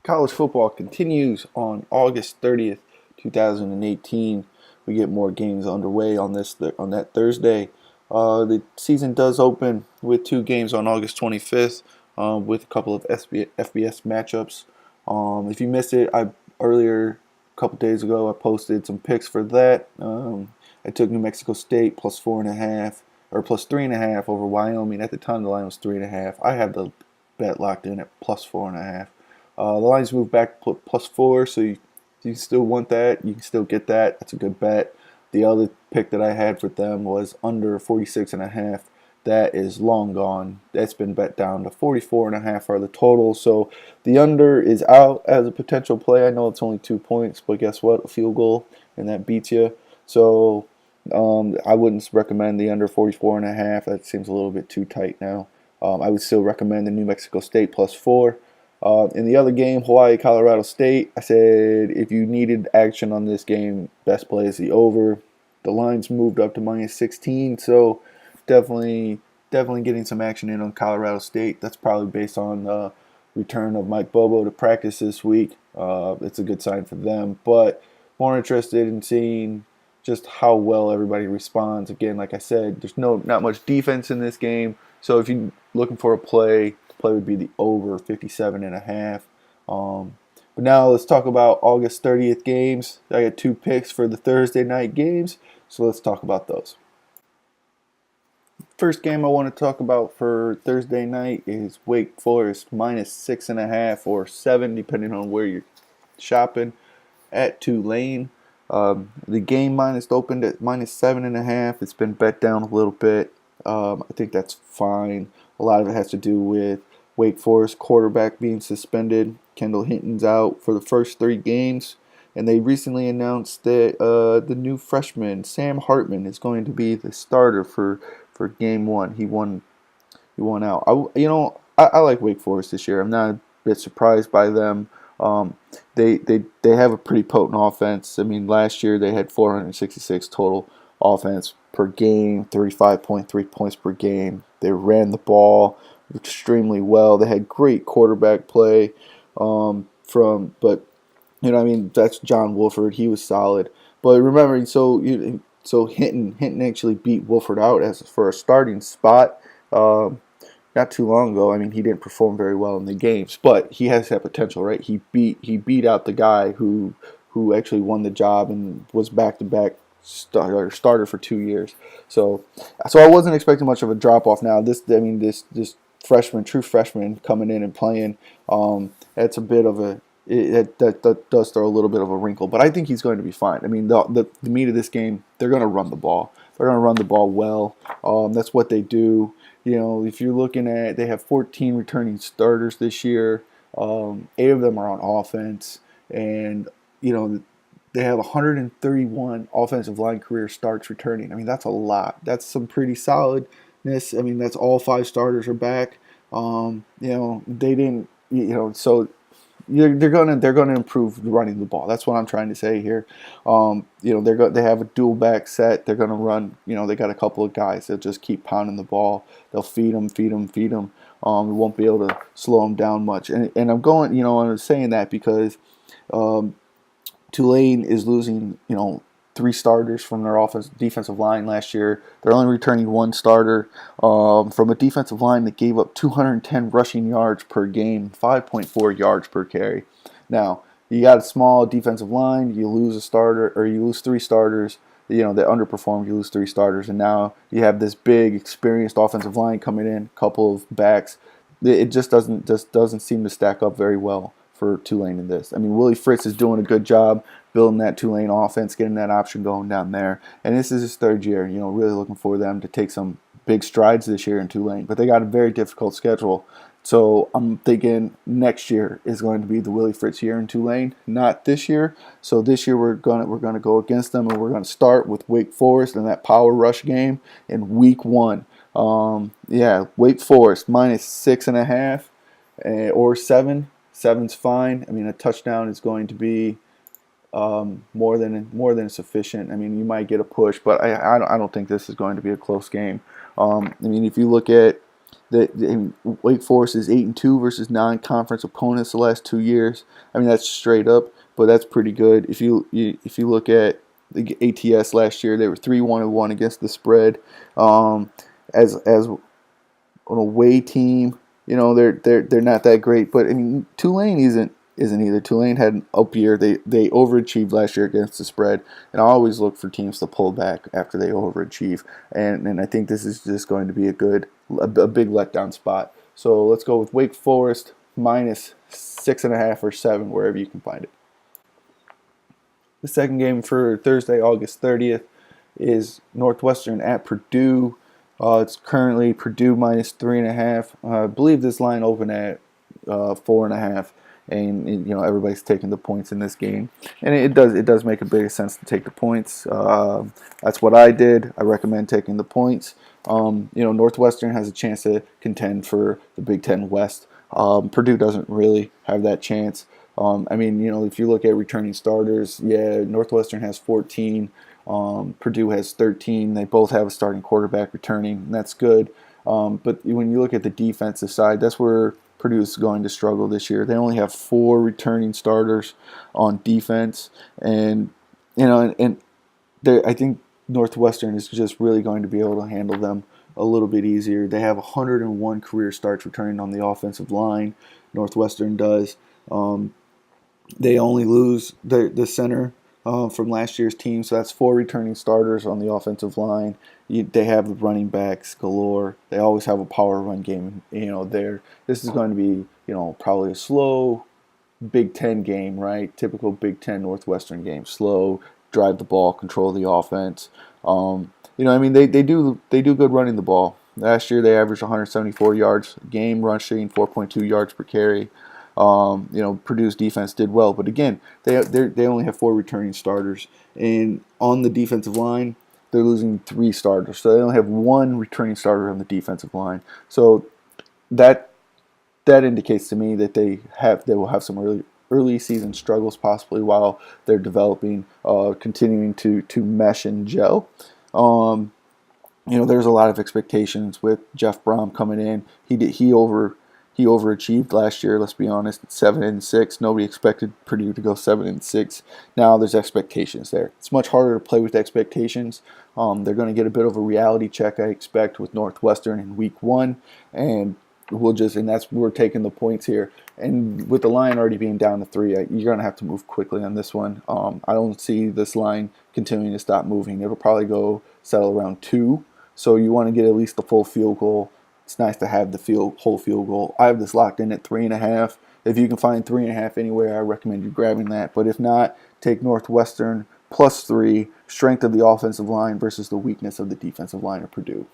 College football continues on August 30th, 2018. We get more games underway on that Thursday. The season does open with two games on August 25th, with a couple of FBS matchups. If you missed it, I earlier a couple days ago I posted some picks for that. I took New Mexico State plus 4.5 or plus 3.5 over Wyoming. At the time, the line was 3.5. I have the bet locked in at plus 4.5. The lines moved back plus 4, so you still want that. You can still get that. That's a good bet. The other pick that I had for them was under 46.5. That is long gone. That's been bet down to 44.5 are the total. So the under is out as a potential play. I know it's only 2 points, but guess what? A field goal, and that beats you. So I wouldn't recommend the under 44.5. That seems a little bit too tight now. I would still recommend the New Mexico State plus 4. In the other game, Hawaii, Colorado State, I said if you needed action on this game, best play is the over. The line's moved up to minus 16, so definitely getting some action in on Colorado State. That's probably based on the return of Mike Bobo to practice this week. It's a good sign for them, but more interested in seeing just how well everybody responds. Again, like I said, there's not much defense in this game, so if you're looking for a play, the play would be the over 57.5. But now let's talk about August 30th games. I got 2 picks for the Thursday night games, so let's talk about those. First game I want to talk about for Thursday night is Wake Forest minus 6.5 or 7, depending on where you're shopping, at Tulane. The game opened at minus 7.5. It's been bet down a little bit. I think that's fine. A lot of it has to do with Wake Forest quarterback being suspended. Kendall Hinton's out for the first 3 games. And they recently announced that the new freshman, Sam Hartman, is going to be the starter for game 1. He won out. I like Wake Forest this year. I'm not a bit surprised by them. They have a pretty potent offense. I mean, last year they had 466 total offense per game, 35.3 points per game. They ran the ball extremely well. They had great quarterback play that's John Wolford. He was solid. But remember, so Hinton actually beat Wolford out for a starting spot not too long ago. I mean, he didn't perform very well in the games, but he has that potential, right? He beat out the guy who actually won the job and was back-to-back starter for 2 years. So I wasn't expecting much of a drop off. Now this true freshman coming in and playing, that's a bit of a that does throw a little bit of a wrinkle, but I think he's going to be fine. I mean, the meat of this game, they're going to run the ball. They're going to run the ball well. That's what they do. You know, if you're looking at, they have 14 returning starters this year. 8 of them are on offense, and they have 131 offensive line career starts returning. I mean, that's a lot. That's some pretty solidness. I mean, that's all 5 starters are back. They didn't. So they're gonna improve running the ball. That's what I'm trying to say here. They have a dual back set. They're gonna run. They got a couple of guys that just keep pounding the ball. They'll feed them. We won't be able to slow them down much. And I'm going. I'm saying that because Tulane is losing. 3 starters from their defensive line last year. They're only returning 1 starter from a defensive line that gave up 210 rushing yards per game, 5.4 yards per carry. Now, you got a small defensive line, you lose a starter, or you lose 3 starters, that underperformed, you lose 3 starters, and now you have this big, experienced offensive line coming in, a couple of backs. It just doesn't seem to stack up very well for Tulane in this. I mean, Willie Fritz is doing a good job building that Tulane offense, getting that option going down there. And this is his 3rd year. Really looking for them to take some big strides this year in Tulane. But they got a very difficult schedule. So I'm thinking next year is going to be the Willie Fritz year in Tulane, not this year. So this year we're gonna go against them, and we're gonna start with Wake Forest in that power rush game in week 1. Wake Forest minus 6.5 or 7. 7's fine. I mean, a touchdown is going to be more than sufficient. I mean, you might get a push, but I don't think this is going to be a close game. I mean, if you look at Wake Forest is 8-2 versus non-conference opponents the last 2 years. I mean, that's straight up, but that's pretty good. If you look at the ATS last year, they were 3-1-1 against the spread. As an away team, they're not that great. But I mean, Tulane isn't either. Tulane had an up year. They overachieved last year against the spread, and I always look for teams to pull back after they overachieve. And I think this is just going to be a big letdown spot. So let's go with Wake Forest minus 6.5 or 7, wherever you can find it. The second game for Thursday, August 30th, is Northwestern at Purdue. It's currently Purdue minus 3.5. I believe this line opened at 4.5, and everybody's taking the points in this game, and it does make a big sense to take the points. That's what I did. I recommend taking the points. Northwestern has a chance to contend for the Big Ten West. Purdue doesn't really have that chance. If you look at returning starters, Northwestern has 14. Purdue has 13. They both have a starting quarterback returning, and that's good. But when you look at the defensive side, that's where Purdue is going to struggle this year. They only have 4 returning starters on defense, and I think Northwestern is just really going to be able to handle them a little bit easier. They have 101 career starts returning on the offensive line. Northwestern does. They only lose the center from last year's team, so that's 4 returning starters on the offensive line. They have the running backs galore. They always have a power run game. This is going to be probably a slow Big Ten game, right? Typical Big Ten Northwestern game. Slow, drive the ball, control the offense. They do good running the ball. Last year they averaged 174 yards a game rushing, 4.2 yards per carry. Purdue's defense did well, but again, they only have 4 returning starters, and on the defensive line, they're losing 3 starters, so they only have 1 returning starter on the defensive line. So that indicates to me that they will have some early season struggles possibly while they're developing, continuing to mesh and gel. There's a lot of expectations with Jeff Brom coming in. He overachieved last year. Let's be honest, 7-6. Nobody expected Purdue to go 7-6. Now there's expectations there. It's much harder to play with expectations. They're going to get a bit of a reality check, I expect, with Northwestern in week 1, and we're taking the points here. And with the line already being down to 3, you're going to have to move quickly on this one. I don't see this line continuing to stop moving. It'll probably settle around 2. So you want to get at least the full field goal. It's nice to have the whole field goal. I have this locked in at 3.5. If you can find 3.5 anywhere, I recommend you grabbing that. But if not, take Northwestern plus 3. Strength of the offensive line versus the weakness of the defensive line of Purdue.